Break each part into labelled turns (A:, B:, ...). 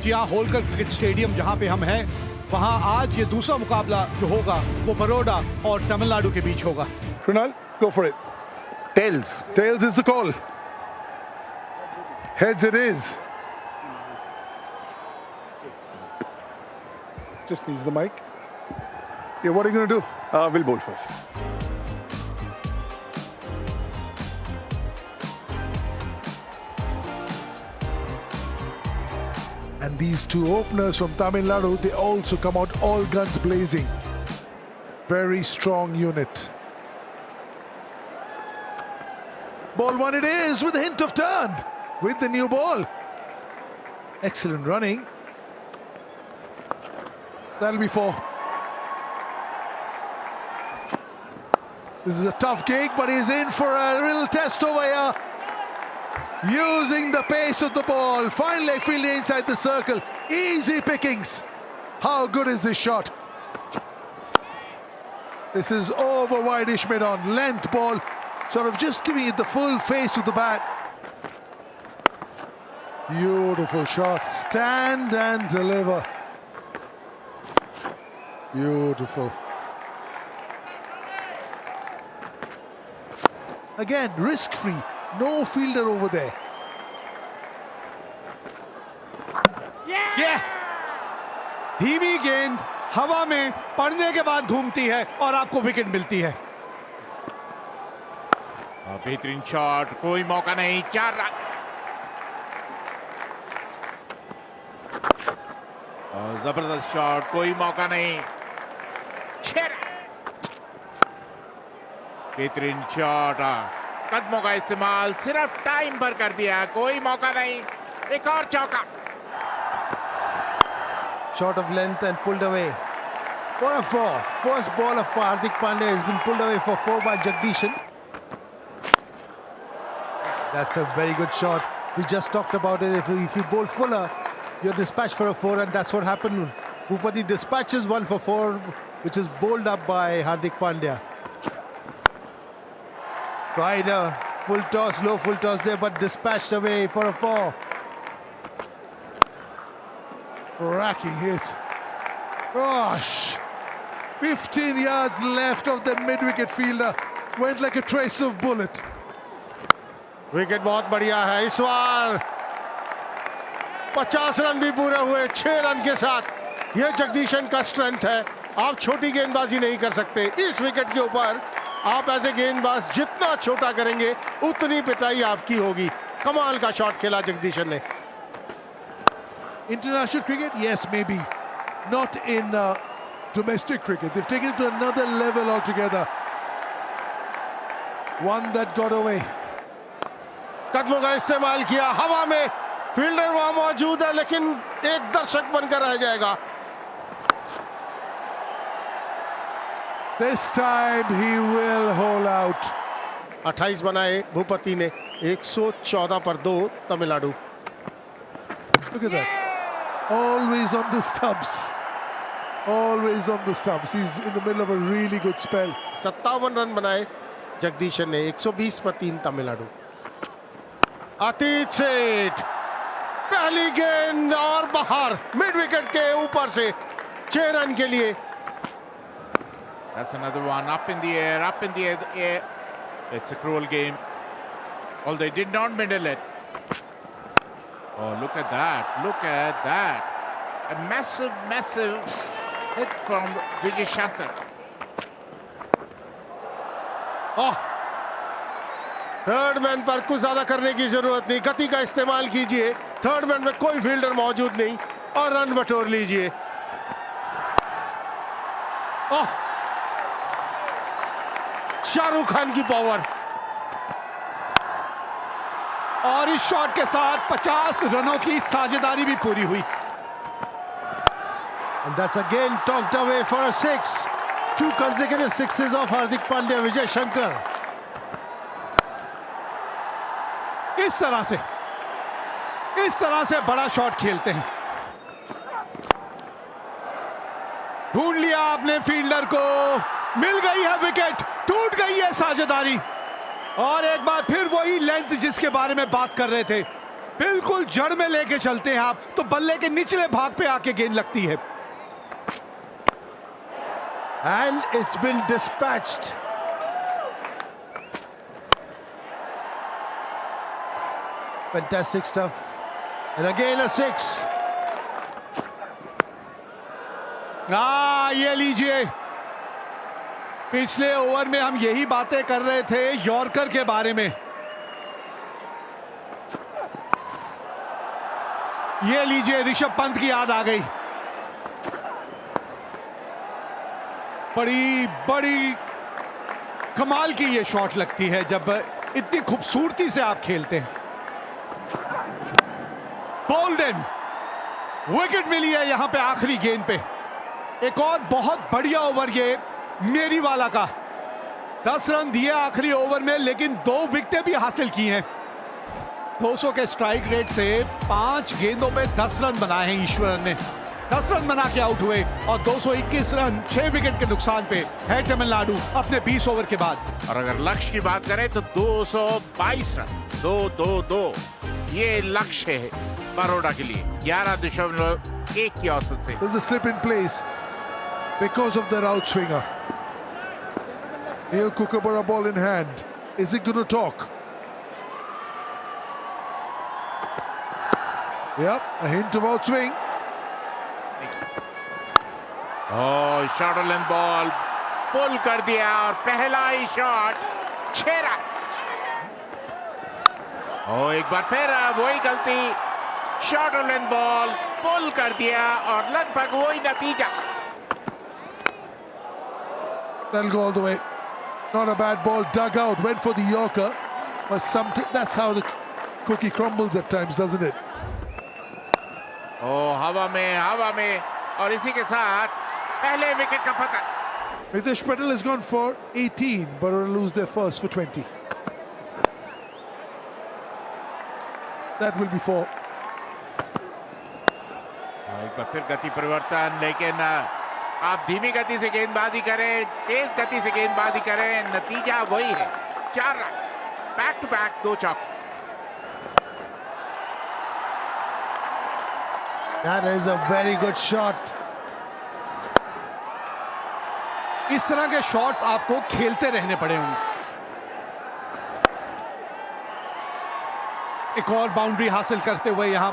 A: जी हाँ, Holkar cricket stadium जहाँ पे हम हैं, वहाँ आज ये दूसरा मुकाबला जो होगा वो बड़ौदा और तमिलनाडु के बीच होगा।
B: Krunal, go for it.
C: Tails.
B: Tails is the call. Heads it is. Just needs the mic. Yeah, what are you going to do?
C: We'll bowl first.
B: And these two openers from Tamil Nadu, they also come out all guns blazing. Very strong unit. Ball one it is with a hint of turn with the new ball. Excellent running. That'll be four. This is a tough gig, but he's in for a little test over here. Using the pace of the ball, fine leg fielding inside the circle, easy pickings. How good is this shot? This is over wide-ish mid-on, length ball, sort of just giving it the full face of the bat. Beautiful shot, stand and deliver. Beautiful. Again, risk-free. No fielder over there.
A: Yeah! धीमी गेंद हवा में पड़ने के बाद घूमती है और आपको विकेट मिलती है।
D: बेहतरीन शॉट, कोई मौका नहीं, 4 रन। जबरदस्त शॉट, कोई मौका नहीं, 6 रन। बेहतरीन शॉट, कदमों का इस्तेमाल सिर्फ टाइम पर कर दिया, कोई मौका नहीं, एक और चौका।
E: Shot of length and pulled away for a 4. First ball of Hardik Pandya has been pulled away for 4 by Jagdishan. That's a very good shot. We just talked about it. If you bowl fuller, you're dispatched for a 4, and that's what happened. Bhupati dispatches 1 for 4, which is bowled up by Hardik Pandya. Tried a full toss, low full toss there, but dispatched away for a 4.
B: Racking hit. Gosh! 15 yards left of the mid-wicket fielder. Went like a trace of bullet.
E: Wicket बहुत बढ़िया है इस बार। 50 run भी पूरे हुए 6 run के साथ। यह जगदीशन का स्ट्रेंथ है। आप छोटी गेंदबाजी नहीं कर सकते। इस विकेट के ऊपर आप ऐसे गेंदबाज जितना छोटा करेंगे उतनी पिटाई आपकी होगी। कमाल का शॉट खेला जगदीशन ने।
B: International cricket, yes, maybe. Not in domestic cricket. They've taken it to another level altogether. One that got away.
E: कदमों का इस्तेमाल किया, हवा में फील्डर वहां मौजूद है लेकिन एक दर्शक बनकर रह जाएगा।
B: This time he will hold out.
E: 28 बनाए भूपति ने, 114 पर 2 Tamil Nadu.
B: Look at that. Always on the stumps. Always on the stumps. He's in the middle of a really good spell.
E: 57 run बनाए जगदीशन ने, 120 पर 3 तमिलनाडु। अतीत सेठ पहली गेंद और बाहर, मिड विकेट के ऊपर से 6 रन के लिए।
D: That's another one, up in the air, up in the air. It's a cruel game. Although they did not middle it. Oh, look at that, look at that. A massive, massive hit from Vijay Shankar.
E: Oh, third man पर कुछ ज्यादा करने की जरूरत नहीं, गति का इस्तेमाल कीजिए। थर्ड मैन में कोई फील्डर मौजूद नहीं और रन बटोर लीजिए। ओह, शाहरुख खान की पावर।
A: और इस शॉट के साथ 50 रनों की साझेदारी भी पूरी हुई।
E: And that's again talked away for a 6. 2 consecutive sixes of Hardik Pandya, Vijay Shankar.
A: इस तरह से बड़ा शॉट खेलते हैं। ढूंढ लिया आपने फील्डर को, मिल गई है विकेट, टूट गई है साझेदारी और एक बार फिर वही लेंथ जिसके बारे में बात कर रहे थे, बिल्कुल जड़ में लेके चलते हैं आप, तो बल्ले के निचले भाग पे आके गेंद लगती है।
E: And it's been dispatched. Fantastic stuff. And again a 6.
A: ये लीजिए, पिछले ओवर में हम यही बातें कर रहे थे यॉर्कर के बारे में। ये लीजिए, ऋषभ पंत की याद आ गई। बड़ी बड़ी कमाल की ये शॉट लगती है जब इतनी खूबसूरती से आप खेलते हैं। बोल्डन, विकेट मिली है यहां पे आखिरी गेंद पे। एक और बहुत बढ़िया ओवर ये मेरी वाला का। 10 रन दिए आखिरी ओवर में, लेकिन 2 विकेटें भी हासिल की हैं। 200 के स्ट्राइक रेट से 5 गेंदों पे 10 रन बनाए हैं ईश्वरन ने। 10 रन बना के आउट हुए और 221 रन 6 विकेट के नुकसान पे है तमिलनाडु अपने 20 ओवर के बाद।
D: और अगर लक्ष्य की बात करें तो 222 रन, 2-2-2 ये लक्ष्य है बड़ौदा के लिए 11.1 की औसत से।
B: There's a slip in place because of their outswinger. Here Kookaburra ball in hand. Is it going to talk? Yep, a hint of outswing.
D: Short length ball pull कर दिया और पहला ही शॉट 6 रन। एक बार फिर वही गलती, शॉर्ट लेंथ बॉल पुल कर दिया और लगभग वही नतीजा।
B: That'll go all the way. Not a bad ball, dug out, went for the Yorker. But that's how the cookie crumbles at times, doesn't it?
D: हवा में और इसी के साथ पहले विकेट का पतन।
B: Mitesh Patel has gone for 18, but will lose their first for 20. That will be 4.
D: एक बार फिर गति परिवर्तन, लेकिन आप धीमी गति से गेंदबाजी करें, तेज गति से गेंदबाजी करें, नतीजा वही है 4 रन। बैक टू बैक 2 चौके।
E: That is a very good shot.
A: इस तरह के शॉट्स आपको खेलते रहने पड़े होंगे। एक और बाउंड्री हासिल करते हुए यहां।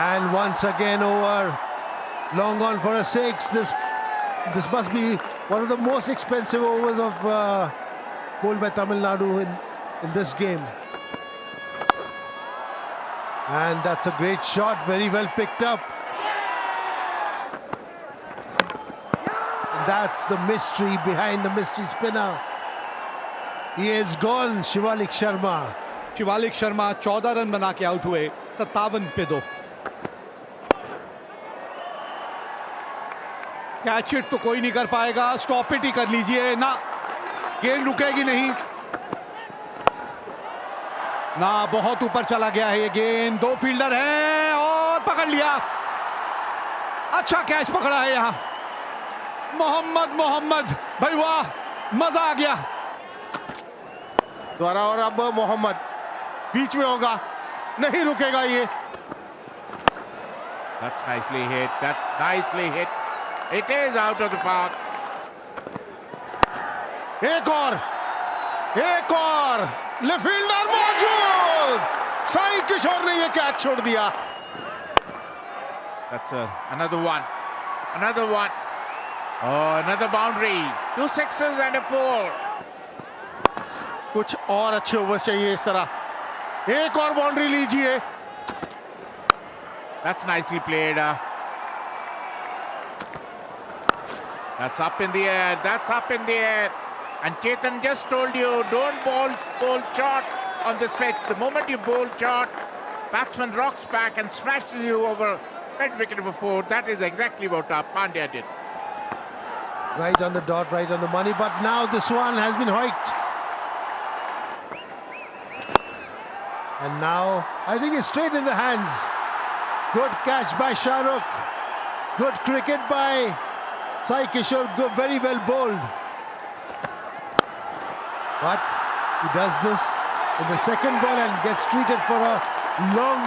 E: And once again over. Long on for a 6. This must be one of the most expensive overs of bowled by Tamil Nadu in this game. And that's a great shot, very well picked up. And that's the mystery behind the mystery spinner. He is gone, Shivalik Sharma.
A: Shivalik Sharma 14 run बना के out हुए 57 पे 2। Catch it तो कोई नहीं कर पाएगा, stop it ही कर लीजिए ना, गेंद रुकेगी नहीं ना। बहुत ऊपर चला गया है ये गेंद, 2 फील्डर हैं और पकड़ लिया। अच्छा कैच पकड़ा है यहां मोहम्मद भाई, वाह, मजा आ गया।
E: द्वारा और अब मोहम्मद बीच में होगा, नहीं रुकेगा ये।
D: That's nicely hit. It is out of the park.
E: एक और लेफ्ट फील्डर मौजूद, साई किशोर ने ये कैच छोड़ दिया।
D: That's another one. Oh, another boundary. 2 sixes and a 4.
E: कुछ और अच्छे ओवर्स चाहिए इस तरह। एक और बाउंड्री लीजिए।
D: That's nicely played. That's up in the air. And Chetan just told you, don't bowl short on this pitch. The moment you bowl short, batsman rocks back and smashes you over mid wicket for 4. That is exactly what Pandya did.
E: Right on the dot, right on the money. But now this one has been hoiked. And now I think it's straight in the hands. Good catch by Shah Rukh. Good cricket by Sai Kishore, very well bowled. But he does this
B: in the second ball and gets treated for a long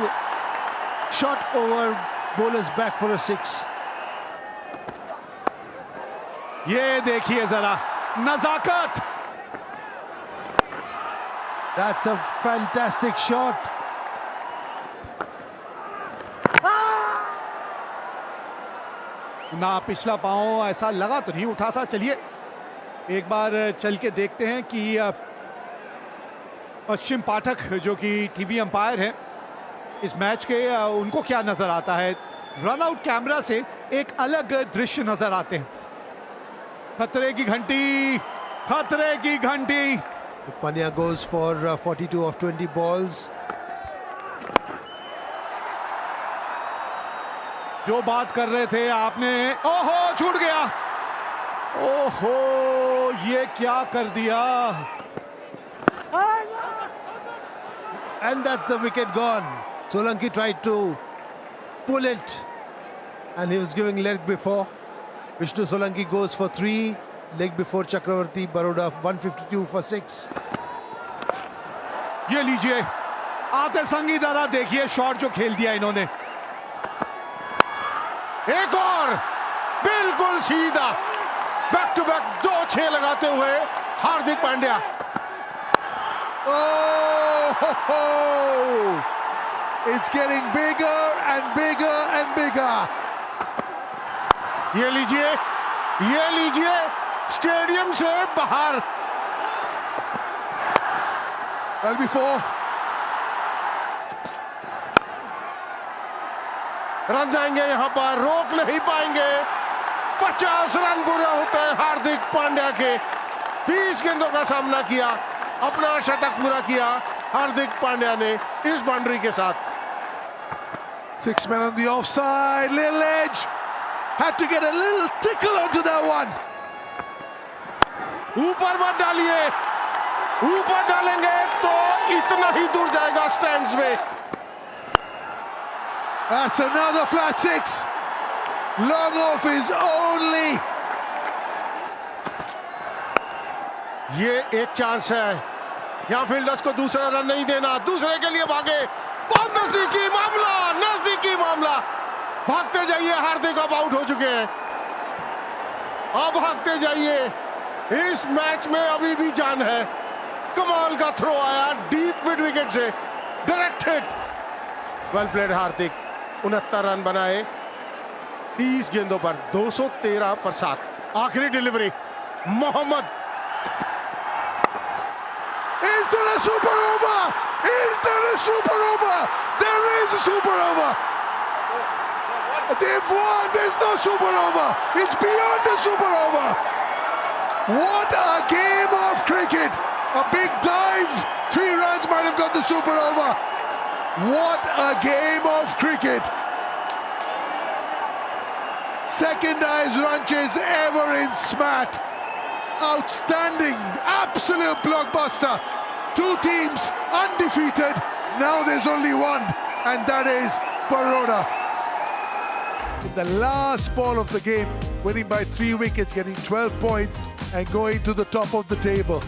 B: shot over bowler's back for a 6.
A: ये देखिए जरा नजाकत.
B: That's a fantastic shot.
A: ना पिछला पांव ऐसा लगा तो नहीं उठा था. चलिए एक बार चल के देखते हैं कि पश्चिम पाठक जो कि टीवी अंपायर हैं इस मैच के, उनको क्या नजर आता है. रन आउट कैमरा से एक अलग दृश्य नजर आते हैं. खतरे की घंटी, खतरे की घंटी.
B: Pandya goes for 42 of 20 balls.
A: जो बात कर रहे थे आपने, ओहो छूट गया. ओहो ये क्या कर दिया.
B: And that's the wicket gone. Solanki tried to pull it and he was giving leg before. Vishnu Solanki goes for 3, leg before Chakravarti. Baroda 152 for 6.
A: ये लीजिए आते संगी दादा, देखिए शॉट जो खेल दिया इन्होंने.
E: एक और बिल्कुल सीधा बैक टू बैक 2 6 लगाते हुए Hardik Pandya.
B: Oh, ho, ho. It's getting bigger and bigger and bigger.
E: ये लीजिए स्टेडियम से बाहर.
B: That'll be 4.
E: रन जाएंगे यहां पर, रोक नहीं पाएंगे. 50 रन पूरे होते हैं हार्दिक पांड्या के. 20 गेंदों का सामना किया, अपना शतक पूरा किया हार्दिक पांड्या ने इस बाउंड्री के साथ.
B: 6 men on the offside. Little edge. Had to get a little tickle onto that one.
E: ऊपर मत डालिए, ऊपर डालेंगे तो इतना ही दूर जाएगा स्टैंड्स में.
B: That's another flat 6. Long off is only.
E: ये एक चांस है, यहां फील्डर्स को दूसरा रन नहीं देना. दूसरे के लिए भागे, बहुत नजदीकी मामला, नजदीकी मामला. भागते जाइए, हार्दिक अब आउट हो चुके हैं. अब भागते जाइए, इस मैच में अभी भी जान है. कमाल का थ्रो आया डीप मिड विकेट से, direct hit. Well played Hardik. 69 run बनाए 30 गेंदों पर, 213 पर 7. आखिरी delivery Mohammed.
B: Is there a super over? Is there a super over? There is a super over. They've won. There's no super over. It's beyond the super over. What a game of cricket. A big dive. 3 runs might have got the super over. What a game of cricket. Second highest run chase ever in SMAT. Outstanding, absolute blockbuster. 2 teams undefeated. Now there's only one, and that is Baroda. In the last ball of the game, winning by 3 wickets, getting 12 points and going to the top of the table.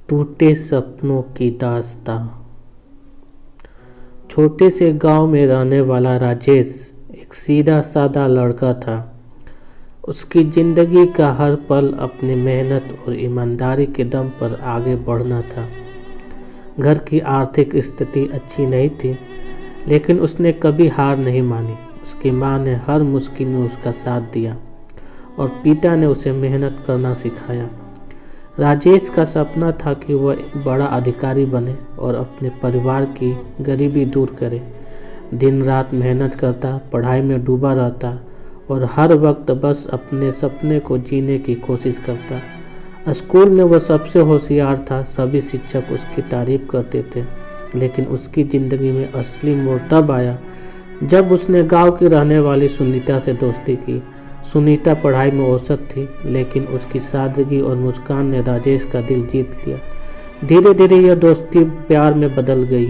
F: टूटे सपनों की दास्तां। छोटे से गांव में रहने वाला राजेश एक सीधा साधा लड़का था। उसकी ज़िंदगी का हर पल अपनी मेहनत और ईमानदारी के दम पर आगे बढ़ना था। घर की आर्थिक स्थिति अच्छी नहीं थी, लेकिन उसने कभी हार नहीं मानी। उसकी माँ ने हर मुश्किल में उसका साथ दिया और पिता ने उसे मेहनत करना सिखाया। राजेश का सपना था कि वह एक बड़ा अधिकारी बने और अपने परिवार की गरीबी दूर करे। दिन रात मेहनत करता, पढ़ाई में डूबा रहता और हर वक्त बस अपने सपने को जीने की कोशिश करता। स्कूल में वह सबसे होशियार था, सभी शिक्षक उसकी तारीफ करते थे। लेकिन उसकी ज़िंदगी में असली मोड़ तब आया जब उसने गांव की रहने वाली सुनीता से दोस्ती की। सुनीता पढ़ाई में औसत थी, लेकिन उसकी सादगी और मुस्कान ने राजेश का दिल जीत लिया। धीरे धीरे यह दोस्ती प्यार में बदल गई।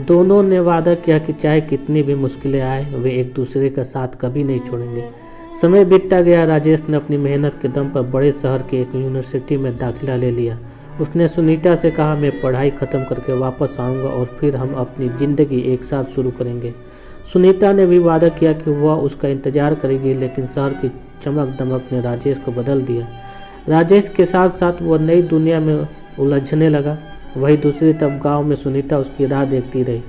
F: दोनों ने वादा किया कि चाहे कितनी भी मुश्किलें आए, वे एक दूसरे का साथ कभी नहीं छोड़ेंगे। समय बीतता गया। राजेश ने अपनी मेहनत के दम पर बड़े शहर की एक यूनिवर्सिटी में दाखिला ले लिया। उसने सुनीता से कहा, मैं पढ़ाई ख़त्म करके वापस आऊँगा और फिर हम अपनी ज़िंदगी एक साथ शुरू करेंगे। सुनीता ने भी वादा किया कि वह उसका इंतज़ार करेगी, लेकिन शहर की चमक दमक ने राजेश को बदल दिया। राजेश के साथ साथ वह नई दुनिया में उलझने लगा। वही दूसरी तरफ गांव में सुनीता उसकी राह देखती रही।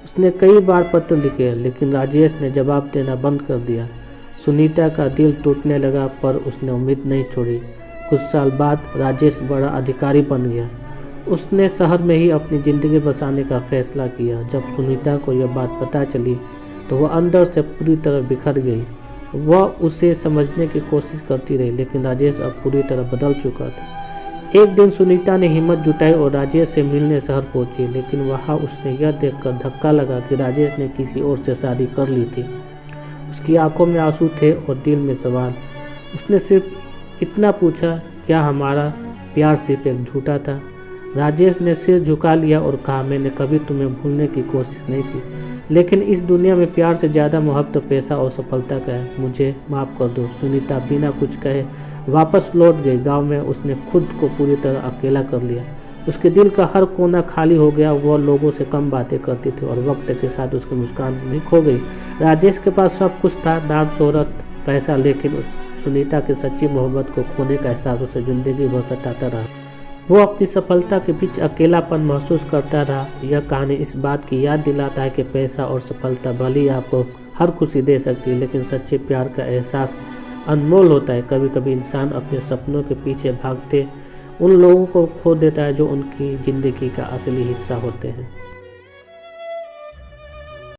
F: उसने कई बार पत्र लिखे, लेकिन राजेश ने जवाब देना बंद कर दिया। सुनीता का दिल टूटने लगा, पर उसने उम्मीद नहीं छोड़ी। कुछ साल बाद राजेश बड़ा अधिकारी बन गया। उसने शहर में ही अपनी ज़िंदगी बसाने का फैसला किया। जब सुनीता को यह बात पता चली तो वह अंदर से पूरी तरह बिखर गई। वह उसे समझने की कोशिश करती रही, लेकिन राजेश अब पूरी तरह बदल चुका था। एक दिन सुनीता ने हिम्मत जुटाई और राजेश से मिलने शहर पहुंची, लेकिन वहां उसने यह देखकर धक्का लगा कि राजेश ने किसी और से शादी कर ली थी। उसकी आंखों में आंसू थे और दिल में सवाल। उसने सिर्फ इतना पूछा, क्या हमारा प्यार सिर्फ एक झूठा था? राजेश ने सिर झुका लिया और कहा, मैंने कभी तुम्हें भूलने की कोशिश नहीं की, लेकिन इस दुनिया में प्यार से ज़्यादा मोहब्बत पैसा और सफलता का है। मुझे माफ़ कर दो। सुनीता बिना कुछ कहे वापस लौट गई। गांव में उसने खुद को पूरी तरह अकेला कर लिया। उसके दिल का हर कोना खाली हो गया। वह लोगों से कम बातें करती थी और वक्त के साथ उसकी मुस्कान भी खो गई। राजेश के पास सब कुछ था, नाम, शोहरत, पैसा, लेकिन सुनीता की सच्ची मोहब्बत को खोने का एहसास उसे जिंदगी भर सताता रहा। वो अपनी सफलता के बीच अकेलापन महसूस करता रहा। यह कहानी इस बात की याद दिलाता है कि पैसा और सफलता भले ही आपको हर खुशी दे सकती है, लेकिन सच्चे प्यार का एहसास अनमोल होता है। कभी कभी इंसान अपने सपनों के पीछे भागते उन लोगों को खो देता है जो उनकी ज़िंदगी का असली हिस्सा होते हैं।